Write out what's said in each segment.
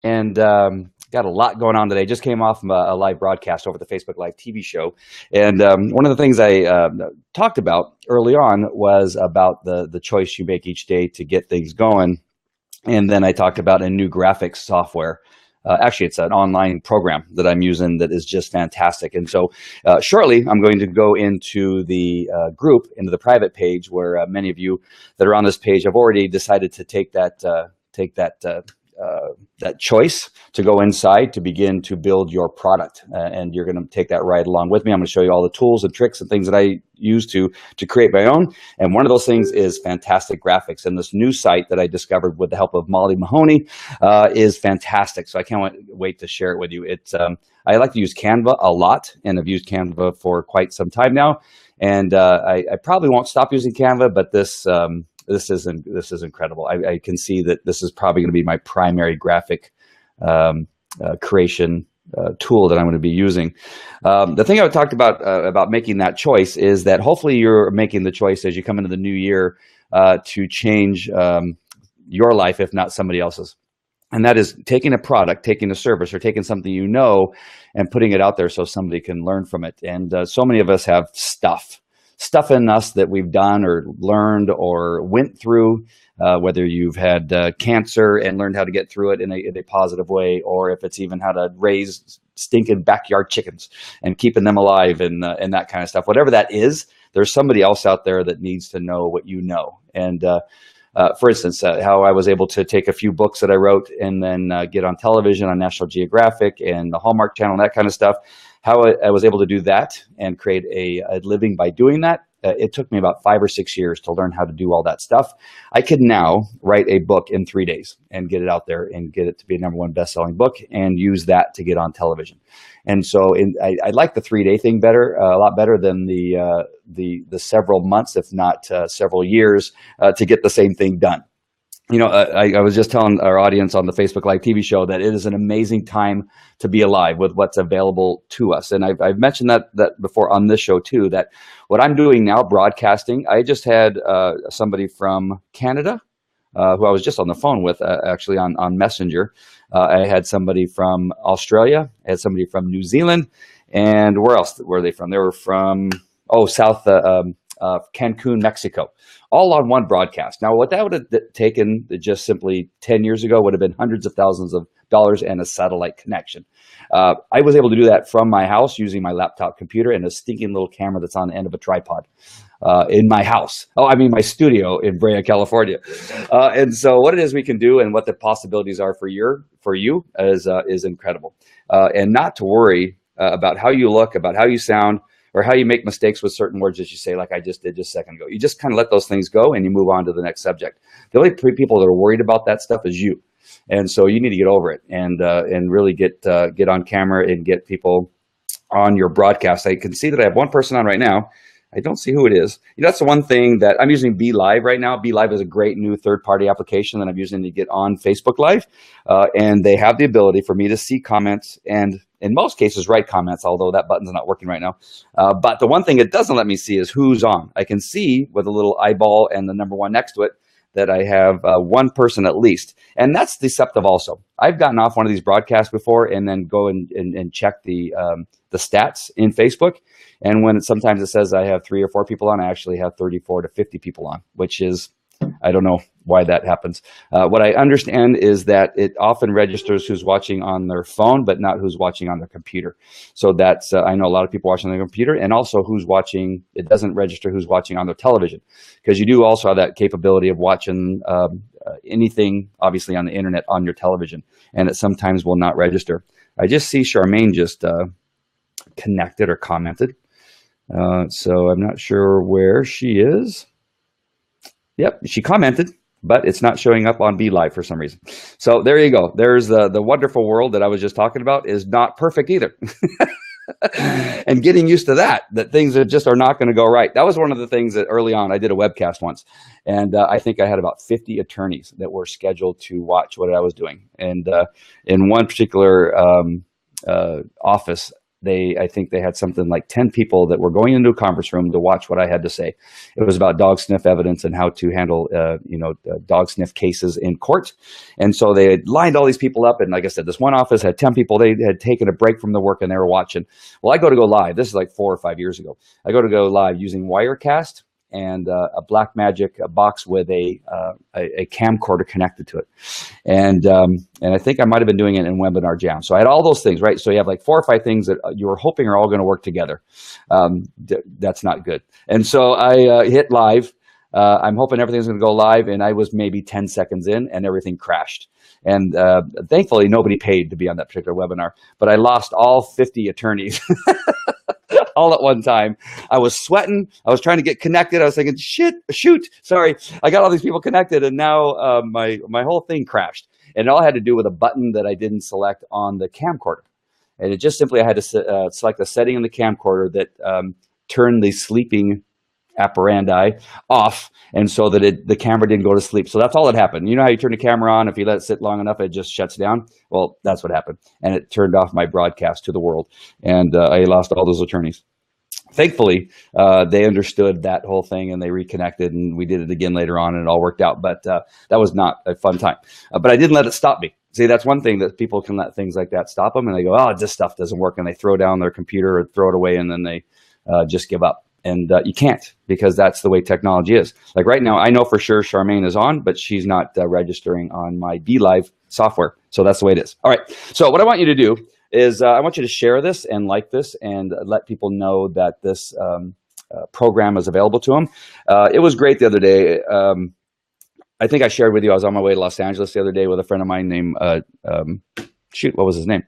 and got a lot going on today. Just came off a live broadcast over the Facebook Live TV show, and one of the things I talked about early on was about the choice you make each day to get things going, and then I talked about a new graphics software. Actually, it's an online program that I'm using that is just fantastic. And so shortly, I'm going to go into the group, into the private page, where many of you that are on this page have already decided to take that choice to go inside to begin to build your product. And you're going to take that ride along with me. I'm going to show you all the tools and tricks and things that I use to create my own. And one of those things is fantastic graphics. And this new site that I discovered with the help of Molly Mahoney is fantastic. So I can't wait to share it with you. I like to use Canva a lot, and I've used Canva for quite some time now. And I probably won't stop using Canva, but this is incredible. I can see that this is probably going to be my primary graphic creation tool that I'm going to be using. The thing I talked about making that choice is that hopefully you're making the choice as you come into the new year to change your life, if not somebody else's. And that is taking a product, taking a service, or taking something you know and putting it out there so somebody can learn from it. And so many of us have stuff in us that we've done or learned or went through, whether you've had cancer and learned how to get through it in a positive way, or if it's even how to raise stinking backyard chickens and keeping them alive and that kind of stuff. Whatever that is, there's somebody else out there that needs to know what you know. And for instance, how I was able to take a few books that I wrote and then get on television on National Geographic and the Hallmark Channel and that kind of stuff. How I was able to do that and create a living by doing that. It took me about 5 or 6 years to learn how to do all that stuff. I could now write a book in 3 days and get it out there and get it to be a #1 best-selling book and use that to get on television. And so I like the 3-day thing better, a lot better than the several months, if not several years, to get the same thing done. You know, I was just telling our audience on the Facebook Live TV show that it is an amazing time to be alive with what's available to us. And I've mentioned that before on this show too, that what I'm doing now, broadcasting, I just had somebody from Canada who I was just on the phone with, actually on Messenger. I had somebody from Australia, I had somebody from New Zealand, and where else were they from? They were from, South Cancun, Mexico, all on one broadcast. Now, what that would have taken just simply 10 years ago would have been hundreds of thousands of dollars and a satellite connection. I was able to do that from my house using my laptop computer and a stinking little camera that's on the end of a tripod in my house. My studio in Brea, California. And so what it is we can do and what the possibilities are for you is incredible. And not to worry about how you look, about how you sound, or how you make mistakes with certain words that you say, like I just did just a second ago. You just kind of let those things go and you move on to the next subject. The only people that are worried about that stuff is you. And so you need to get over it and really get on camera and get people on your broadcast. I can see that I have one person on right now. I don't see who it is. That's the one thing that I'm using. Be Live right now. Be Live is a great new third-party application that I'm using to get on Facebook Live. And they have the ability for me to see comments and in most cases write comments, although that button's not working right now. But the one thing it doesn't let me see is who's on. I can see with a little eyeball and the #1 next to it that I have one person at least. And that's deceptive also. I've gotten off one of these broadcasts before and then go and check the stats in Facebook. And when sometimes it says I have 3 or 4 people on, I actually have 34 to 50 people on, which is, I don't know why that happens. What I understand is that it often registers who's watching on their phone, but not who's watching on their computer. So that's, I know a lot of people watching on their computer, and also who's watching, it doesn't register who's watching on their television, because you do also have that capability of watching anything, obviously, on the internet on your television, and it sometimes will not register. I just see Charmaine just connected or commented. So I'm not sure where she is. Yep, she commented, but it's not showing up on Be Live for some reason. So there you go. There's the wonderful world that I was just talking about is not perfect either. And getting used to that things are not going to go right. That was one of the things that early on, I did a webcast once, and I think I had about 50 attorneys that were scheduled to watch what I was doing. And in one particular office, I think they had something like 10 people that were going into a conference room to watch what I had to say. It was about dog sniff evidence and how to handle, dog sniff cases in court. And so they had lined all these people up. And like I said, this one office had 10 people. They had taken a break from the work and they were watching. Well, I go live. This is like 4 or 5 years ago. I go live using Wirecast and a Blackmagic box with a camcorder connected to it. And I think I might have been doing it in Webinar Jam. So I had all those things, right? So you have like 4 or 5 things that you were hoping are all going to work together. That's not good. And so I hit live. I'm hoping everything's going to go live, and I was maybe 10 seconds in, and everything crashed. And thankfully, nobody paid to be on that particular webinar, but I lost all 50 attorneys all at one time. I was sweating. I was trying to get connected. I was thinking, sorry. I got all these people connected, and now my whole thing crashed. And it all had to do with a button that I didn't select on the camcorder. And it just simply, I had to select a setting in the camcorder that turned the sleeping apparandi off, and so that the camera didn't go to sleep. So that's all that happened. You know how you turn the camera on, if you let it sit long enough, it just shuts down? Well, that's what happened. And it turned off my broadcast to the world. And I lost all those attorneys. Thankfully, they understood that whole thing and they reconnected, and we did it again later on, and it all worked out. But that was not a fun time. But I didn't let it stop me. See, that's one thing that people can let things like that stop them, and they go, oh, this stuff doesn't work, and they throw down their computer or throw it away, and then they just give up. And you can't, because that's the way technology is. Like right now, I know for sure Charmaine is on, but she's not registering on my BeLive software. So that's the way it is. All right. So what I want you to do is I want you to share this and like this and let people know that this program is available to them. It was great the other day. I think I shared with you, I was on my way to Los Angeles the other day with a friend of mine named, what was his name?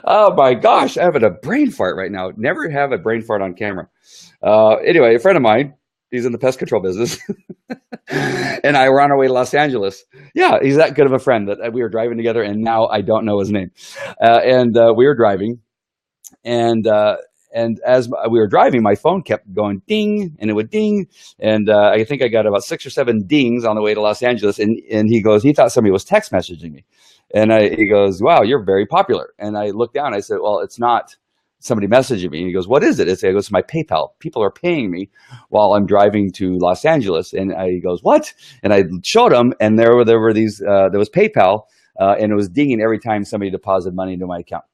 Oh my gosh, I'm having a brain fart right now. Never have a brain fart on camera. Anyway, a friend of mine, he's in the pest control business, and I were on our way to Los Angeles. Yeah, he's that good of a friend that we were driving together, and now I don't know his name. We were driving, and as we were driving, my phone kept going ding, and it would ding, and I think I got about 6 or 7 dings on the way to Los Angeles, and he thought somebody was text messaging me. And he goes, wow, you're very popular. And I looked down, I said, well, it's not somebody messaging me. And he goes, what is it? I goes, my PayPal. People are paying me while I'm driving to Los Angeles. And he goes, what? And I showed him, and there were these, there was PayPal, and it was dinging every time somebody deposited money into my account.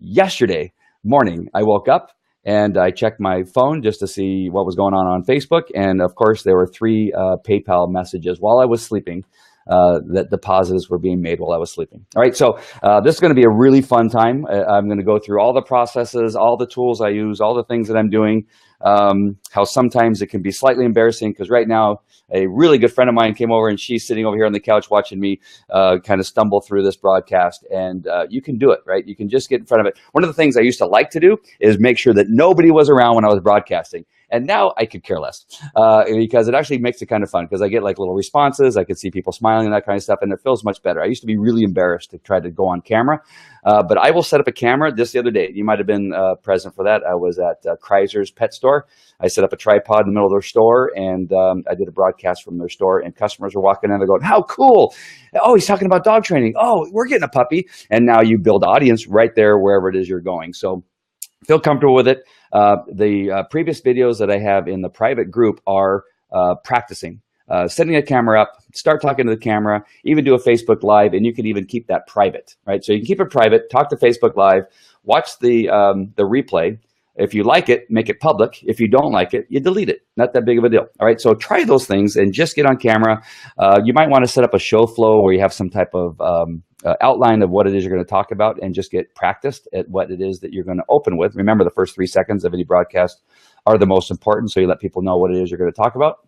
Yesterday morning, I woke up and I checked my phone just to see what was going on Facebook. And of course, there were 3 PayPal messages while I was sleeping. That deposits were being made while I was sleeping. All right, so this is going to be a really fun time. I'm going to go through all the processes, all the tools I use, all the things that I'm doing, how sometimes it can be slightly embarrassing, because right now a really good friend of mine came over and she's sitting over here on the couch watching me kind of stumble through this broadcast, and you can do it, right? You can just get in front of it. One of the things I used to like to do is make sure that nobody was around when I was broadcasting. And now I could care less because it actually makes it kind of fun, because I get like little responses. I could see people smiling and that kind of stuff, and it feels much better. I used to be really embarrassed to try to go on camera, but I will set up a camera. Just the other day, you might have been present for that. I was at Kreiser's pet store. I set up a tripod in the middle of their store, and I did a broadcast from their store, and customers were walking in. They're going, how cool. Oh, he's talking about dog training. Oh, we're getting a puppy. And now you build audience right there wherever it is you're going. So feel comfortable with it. The previous videos that I have in the private group are practicing, setting a camera up, start talking to the camera, even do a Facebook Live, and you can even keep that private, right? So you can keep it private, talk to Facebook Live, watch the replay. If you like it, make it public. If you don't like it, you delete it. Not that big of a deal. All right, so try those things and just get on camera. You might want to set up a show flow where you have some type of outline of what it is you're going to talk about, and just get practiced at what it is that you're going to open with. Remember, the first 3 seconds of any broadcast are the most important, so you let people know what it is you're going to talk about.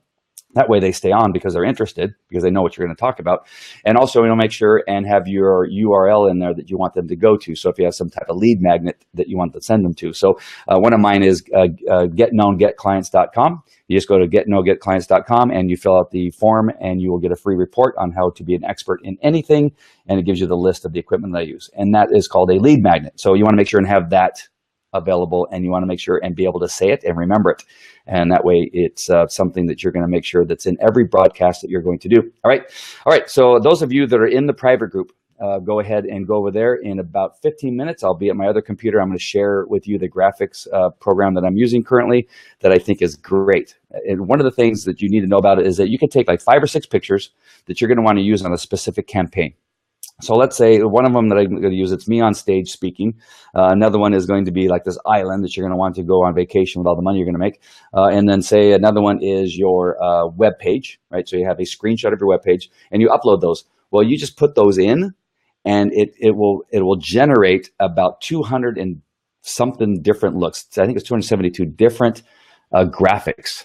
That way they stay on because they're interested, because they know what you're going to talk about. And also, make sure and have your URL in there that you want them to go to. So if you have some type of lead magnet that you want to send them to. So one of mine is getknowngetclients.com. You just go to getknowngetclients.com and you fill out the form, and you will get a free report on how to be an expert in anything. And it gives you the list of the equipment that I use. And that is called a lead magnet. So you want to make sure and have that available, and you want to make sure and be able to say it and remember it. And that way it's something that you're going to make sure that's in every broadcast that you're going to do. All right. So those of you that are in the private group, go ahead and go over there. In about 15 minutes, I'll be at my other computer. I'm going to share with you the graphics program that I'm using currently that I think is great. And one of the things that you need to know about it is that you can take like 5 or 6 pictures that you're going to want to use on a specific campaign. So let's say one of them that I'm going to use, it's me on stage speaking. Another one is going to be like this island that you're going to want to go on vacation with all the money you're going to make. And then say another one is your web page, right? So you have a screenshot of your web page and you upload those. Well, you just put those in and it will generate about 200 and something different looks. I think it's 272 different graphics.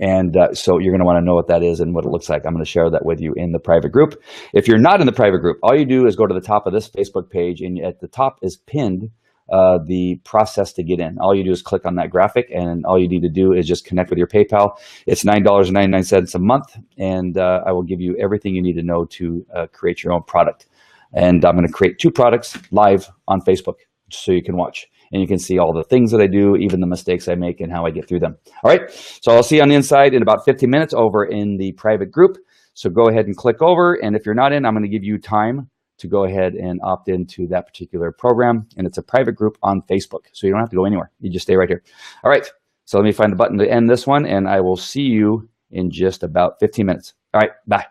And so you're going to want to know what that is and what it looks like. I'm going to share that with you in the private group. If you're not in the private group, all you do is go to the top of this Facebook page, and at the top is pinned the process to get in. All you do is click on that graphic, and all you need to do is just connect with your PayPal. It's $9.99 a month, and I will give you everything you need to know to create your own product. And I'm going to create 2 products live on Facebook so you can watch. And you can see all the things that I do, even the mistakes I make and how I get through them. All right, so I'll see you on the inside in about 15 minutes over in the private group. So go ahead and click over. And if you're not in, I'm going to give you time to go ahead and opt into that particular program. And it's a private group on Facebook. So you don't have to go anywhere. You just stay right here. All right, so let me find the button to end this one. And I will see you in just about 15 minutes. All right, bye.